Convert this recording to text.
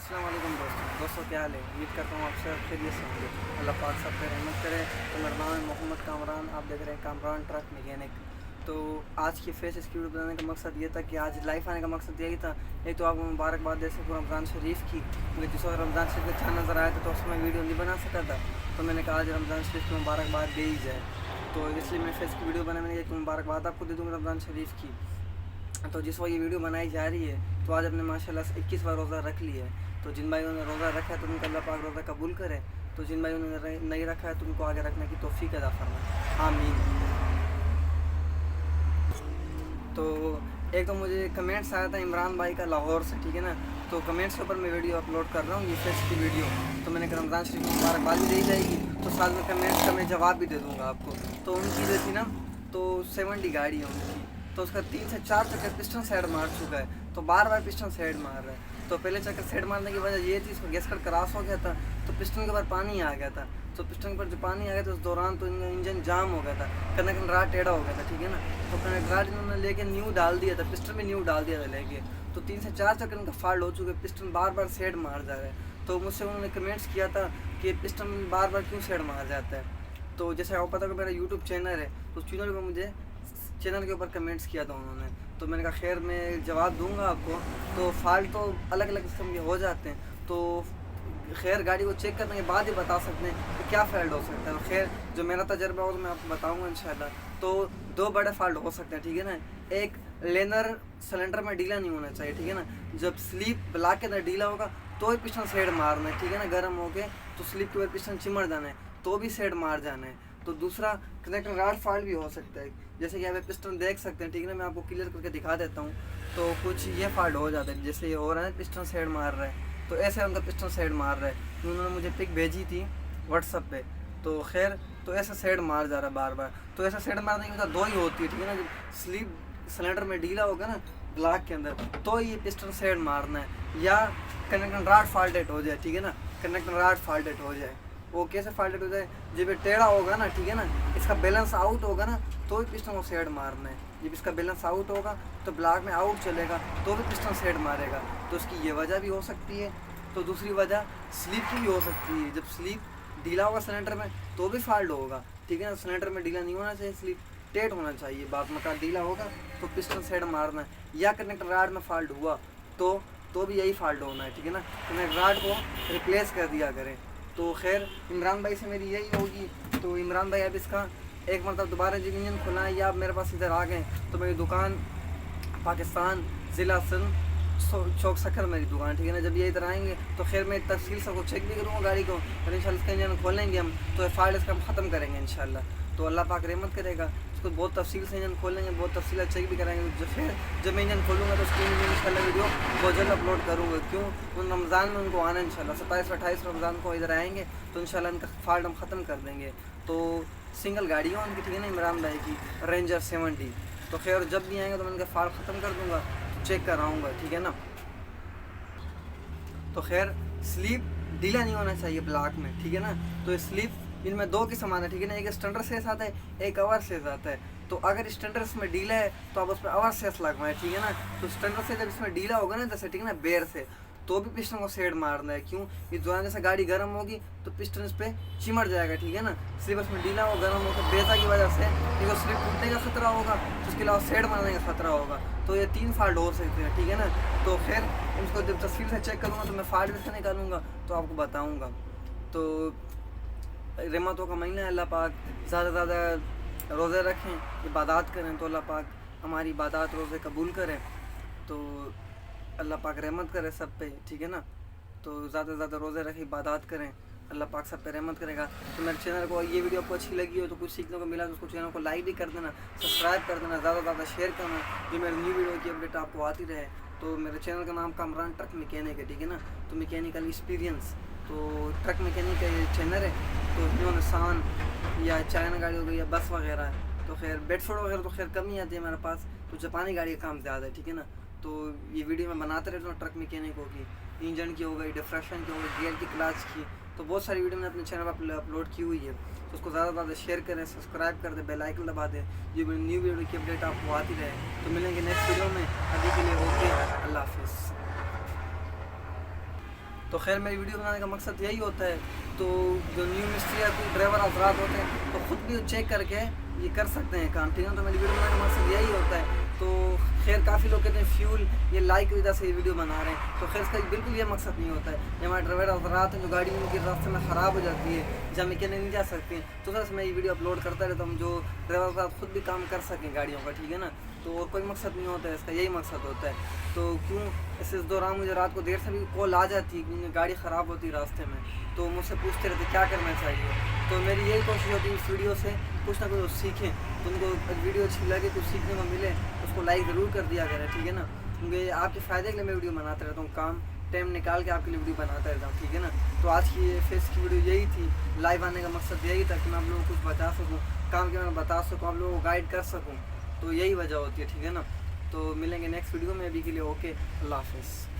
अस्सलाम वालेकुम दोस्तों क्या हाल है। उम्मीद करता हूँ आप सब खैरियत से होंगे। अल्लाह पाक सब पे रहमत करे। तो मेरा नाम है मोहम्मद कामरान, आप देख रहे हैं कामरान ट्रक मैकेनिक। तो आज की फेस इसकी वीडियो बनाने का मकसद ये था कि आज लाइव आने का मकसद यही था। एक तो आपको मुबारकबाद दे सकूँ रमज़ान शरीफ की, क्योंकि जिस वक्त रमज़ान शरीफ अच्छा नज़र आया था तो उसमें वीडियो नहीं बना सका था। तो मैंने कहा आज रमज़ान शरीफ की मुबारकबाद दे ही जाए, तो इसलिए मैं फेस की वीडियो बना। मैंने एक मुबारकबाद आपको दे दूँगा रमज़ान शरीफ की। तो जिस वक्त ये वीडियो बनाई जा रही है तो आज अपने माशाल्लाह से 21वां रोज़ा रख लिया है। तो जिन भाइयों ने रोज़ा रखा है तो उनका अल्लाह पाक रोज़ा कबूल करे। तो जिन भाइयों ने नहीं रखा है तो उनको आगे रखने की तौफीक अता फरमाए, आमीन। तो एक तो मुझे कमेंट्स आया था इमरान भाई का लाहौर से, ठीक है ना। तो कमेंट्स के ऊपर मैं वीडियो अपलोड कर रहा हूँ, ये फेस की वीडियो। तो मैंने कहा रमज़ान शरीफ की मुबारकबाद भी दी जाएगी, तो साथ में कमेंट्स का मैं जवाब भी दे दूँगा आपको। तो उनकी जो थी ना, तो 70 गाड़ी है उनकी, तो उसका 3 से 4 चक्कर पिस्टन साइड मार चुका है, तो बार बार पिस्टन साइड मार रहा है। तो पहले चक्कर साइड मारने की वजह ये थी इसको गैसकट क्रॉस हो गया था, तो पिस्टन के ऊपर पानी आ गया था। तो पिस्टन पर जो पानी आ गया था उस दौरान तो इंजन जाम हो गया था, कनक राड टेढ़ा हो गया था, ठीक है ना। तो कनक राड इन्होंने लेके न्यू डाल दिया था, पिस्टन में न्यू डाल दिया था लेके। तो 3 से 4 चक्कर इनका फॉल्ट हो चुके, पिस्टन बार बार साइड मार जा रहा है। तो मुझसे उन्होंने कमेंट्स किया था कि पिस्टन बार बार क्यों साइड मार जाता है। तो जैसे आपको पता है मेरा यूट्यूब चैनल है, तो चैनल पर मुझे चैनल के ऊपर कमेंट्स किया था उन्होंने। तो मैंने कहा खैर मैं जवाब दूंगा आपको। तो फॉल्ट तो अलग अलग किस्म के हो जाते हैं, तो खैर गाड़ी को चेक करने के बाद ही बता सकते हैं कि क्या फॉल्ट हो सकता है। खैर जो मेरा तजर्बा हो तो मैं आपको बताऊंगा इंशाल्लाह। तो 2 बड़े फॉल्ट हो सकते हैं, ठीक है ना। एक, लेनर सिलेंडर में ढीला नहीं होना चाहिए, ठीक है ना। जब स्लीप ब्लॉक के अंदर ढीला होगा तो ही पिस्टन साइड मारना है, ठीक है ना। गर्म हो के तो स्लीप के ऊपर पिस्टन चिमड़ जाना है, तो भी साइड मार जाना है। तो दूसरा, कनेक्टर रॉड फॉल्ट भी हो सकता है, जैसे कि आप पिस्टन देख सकते हैं, ठीक है ना। मैं आपको क्लियर करके दिखा देता हूँ। तो कुछ ये फॉल्ट हो जाता है, जैसे ये हो रहा है पिस्टन साइड मार रहा है, तो ऐसे उनका पिस्टन साइड मार रहा है। उन्होंने मुझे पिक भेजी थी व्हाट्सअप पे। तो खैर तो ऐसा साइड मार जा रहा है बार बार। तो ऐसा साइड मारने की वजह 2 ही होती है, ठीक है ना। जब स्लीप सिलेंडर में ढीला होगा ना ब्लॉक के अंदर, तो ये पिस्टन साइड मारना है, या कनेक्टर रॉड फॉल्टेड हो जाए, ठीक है ना। कनेक्टर रॉड फॉल्टेड हो जाए, वो कैसे फॉल्टेड हो जाए, जब ये टेढ़ा होगा ना, ठीक है ना, इसका बैलेंस आउट होगा ना, तो भी पिस्टन को साइड मारना है। जब इसका बैलेंस आउट होगा तो ब्लॉक में आउट चलेगा, तो भी पिस्टन साइड मारेगा। तो इसकी ये वजह भी हो सकती है। तो दूसरी वजह स्लीप की भी हो सकती है, जब स्लीप ढीला होगा सिलेंडर में तो भी फॉल्ट होगा, ठीक है ना। सिलेंडर में ढीला नहीं होना चाहिए, स्लीप टेट होना चाहिए। बात मका ढीला होगा तो पिस्टन साइड मारना है, या कनेक्टर रॉड में फॉल्ट हुआ तो भी यही फॉल्ट होना है, ठीक है ना। कनेक्टर रॉड को रिप्लेस कर दिया करें। तो खैर इमरान भाई से मेरी यही होगी। तो इमरान भाई अब इसका एक मतलब दोबारा जब इंजन खुलाएँ या आप मेरे पास इधर आ गए तो मेरी दुकान पाकिस्तान ज़िला सिंध चौक सखर मेरी दुकान, ठीक है ना। जब ये इधर आएंगे तो खैर मैं तफसील से चेक भी करूँगा गाड़ी को, और इंशाल्लाह इसका इंजन खोलेंगे हम, तो फॉल्ट इसका हम ख़त्म करेंगे इंशाल्लाह। तो अल्लाह पाक रहमत करेगा, इसको बहुत तफसील से इंजन खोलेंगे, बहुत तफसील चेक भी करेंगे। जो फिर जब मैं इंजन खोलूँगा तो उसकी इंशाल्लाह वीडियो बहुत जल्द अपलोड करूँगा। क्यों, उन रमज़ान में उनको आना है इंशाल्लाह, 27-28 रमज़ान को इधर आएँगे तो इंशाल्लाह इनका फॉल्ट हम ख़त्म कर देंगे। तो सिंगल गाड़ी है उनकी, ठीक है ना, इमरान भाई की रेंजर 70। तो खैर जब भी आएँगे तो मैं इनका फॉल्ट ख़त्म कर दूँगा, चेक कराऊँगा, ठीक है ना। तो खैर स्लीप ढीला नहीं होना चाहिए ब्लॉक में, ठीक है ना। तो स्लीप इनमें 2 किस्म आते हैं, ठीक है ना। एक स्टैंडर्ड सेस आता है, एक ओवर सेस आता है। तो अगर स्टैंडर्ड में ढीला है तो आप उस पर ओवर सेस लगवाएं, ठीक है ना। तो स्टैंडर्ड से जब इसमें ढीला होगा ना जैसे, ठीक है ना, बेर से, तो भी पिस्टन को साइड मारना है। क्यों, इस दौरान जैसे गाड़ी गर्म होगी तो पिस्टन इस पर चिमड़ जाएगा, ठीक है ना। स्लीप इसमें ढीला हो गर्म हो तो बेजा की वजह से देखो स्लिप टूटने का खतरा होगा, तो उसके अलावा साइड मारने का खतरा होगा। तो ये 3 फॉल्ट हो सकते हैं, ठीक है ना। तो खैर इसको जब तस्वीर से चेक करूँगा तो मैं फॉल्ट भी से निकालूंगा तो आपको बताऊँगा। तो रहमतों का महीना है, अल्लाह पाक ज़्यादा से ज़्यादा रोज़े रखें, इबादत करें, तो अल्लाह पाक हमारी इबादत रोज़े कबूल करें। तो अल्लाह पाक रहमत करे सब पे, ठीक है ना। तो ज़्यादा से ज़्यादा रोज़े रखें, इबादत करें, अल्लाह पाक सब पे रहमत करेगा। तो मेरे चैनल को ये वीडियो आपको अच्छी लगी हो तो कुछ सीखने को मिला तो उसको चैनल को लाइक भी कर देना, सब्सक्राइब कर देना, ज़्यादा से ज़्यादा शेयर करना, जो मेरी न्यू वीडियो की अपडेट आपको आती रहे। तो मेरे चैनल का नाम कामरान ट्रक मैकेनिक है, ठीक है ना। तो मैकेनिकल एक्सपीरियंस, तो ट्रक मैकेनिक का ये चैनल है। तो जो नुकसान या चाइना गाड़ी हो गई या बस वगैरह है, तो खैर बेडफोर्ड वगैरह तो खैर कम ही आती है हमारे पास, तो जापानी गाड़ी का काम ज़्यादा है, ठीक है ना। तो ये वीडियो मैं बनाते रहता हूँ ट्रक मैकेनिकों की, इंजन की हो गई, डिफ्रेक्शन की हो गई, गियर की, क्लच की, तो बहुत सारी वीडियो मैंने अपने चैनल पर अपलोड की हुई है। तो उसको ज़्यादा से ज़्यादा शेयर करें, सब्सक्राइब कर दें, बेल आइकन दबा दें, जो न्यू वीडियो की अपडेट आपको आती रहे। तो मिलेंगे नेक्स्ट वीडियो में, अभी के लिए ओके, अल्लाह हाफिज़। तो खैर मेरी वीडियो बनाने का मकसद यही होता है। तो जो न्यू मिस्त्री या कोई ड्राइवर हजरात होते हैं तो ख़ुद भी चेक करके ये कर सकते हैं काम, ठीक है। तो मेरी वीडियो बनाने का मकसद यही होता है। तो खैर काफ़ी लोग कहते हैं फ्यूल ये लाइक की वजह से ये वीडियो बना रहे हैं, तो खैर इसका बिल्कुल ये मकसद नहीं होता है। ये हमारे ड्राइवर हजरात हैं जो गाड़ी उनके रास्ते में ख़राब हो जाती है, जहाँ मैकेनिक नहीं जा सकते हैं, तो बस मैं ये वीडियो अपलोड करता रहता हूँ जो ड्राइवर हजरात खुद भी काम कर सकें गाड़ियों का, ठीक है ना। तो और कोई मकसद नहीं होता है इसका, यही मकसद होता है। तो क्यों इस दौरान मुझे रात को देर से भी कॉल आ जाती है क्योंकि गाड़ी ख़राब होती है रास्ते में, तो मुझसे पूछते रहते क्या करना चाहिए। तो मेरी यही कोशिश होती है इस वीडियो से कुछ ना कुछ सीखें, तो उनको वीडियो अच्छी लगे, कुछ सीखने को मिले, उसको लाइक ज़रूर कर दिया करें, ठीक है ना। क्योंकि आपके फ़ायदे के लिए मैं वीडियो बनाता रहता हूँ, काम टाइम निकाल के आपके लिए वीडियो बनाता रहता हूँ, ठीक है ना। तो आज की फेस की वीडियो यही थी, लाइव आने का मकसद यही था कि मैं आप लोगों को कुछ बता सकूँ, काम के मैं बता सकूँ, आप लोगों को गाइड कर सकूँ, तो यही वजह होती है, ठीक है ना। तो मिलेंगे नेक्स्ट वीडियो में, अभी के लिए ओके, अल्लाह हाफ़िज़।